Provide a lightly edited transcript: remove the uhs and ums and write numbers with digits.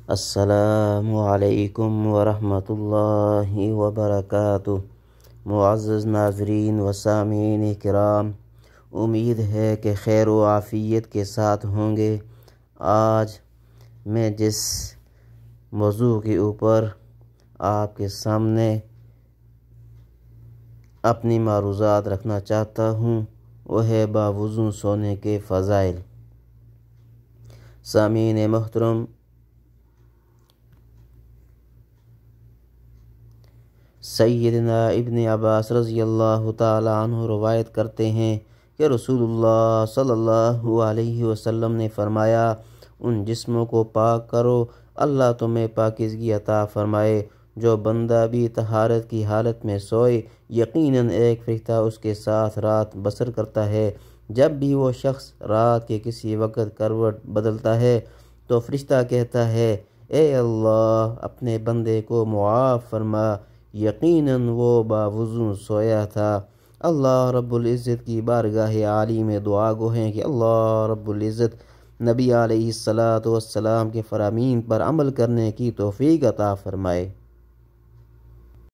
السلام علیکم ورحمۃ اللہ وبرکاتہ۔ معزز ناظرین و سامعین کرام، امید ہے کہ خیر و عافیت کے ساتھ ہوں گے۔ آج میں جس موضوع کے اوپر آپ کے سامنے اپنی معروضات رکھنا چاہتا ہوں وہ ہے باوضو سونے کے فضائل۔ سامعین محترم، سیدنا ابن عباس رضی اللہ تعالی عنہ روایت کرتے ہیں کہ رسول اللہ صلی اللہ علیہ وسلم نے فرمایا، ان جسموں کو پاک کرو، اللہ تمہیں پاکیزگی عطا فرمائے۔ جو بندہ بھی طہارت کی حالت میں سوئے، یقیناً ایک فرشتہ اس کے ساتھ رات بسر کرتا ہے۔ جب بھی وہ شخص رات کے کسی وقت کروٹ بدلتا ہے تو فرشتہ کہتا ہے، اے اللہ اپنے بندے کو معاف فرما، یقیناً وہ باوضو سویا تھا۔ اللہ رب العزت کی بارگاہ عالی میں دعا گو ہیں کہ اللہ رب العزت نبی علیہ الصلاۃ والسلام کے فرامین پر عمل کرنے کی توفیق عطا فرمائے۔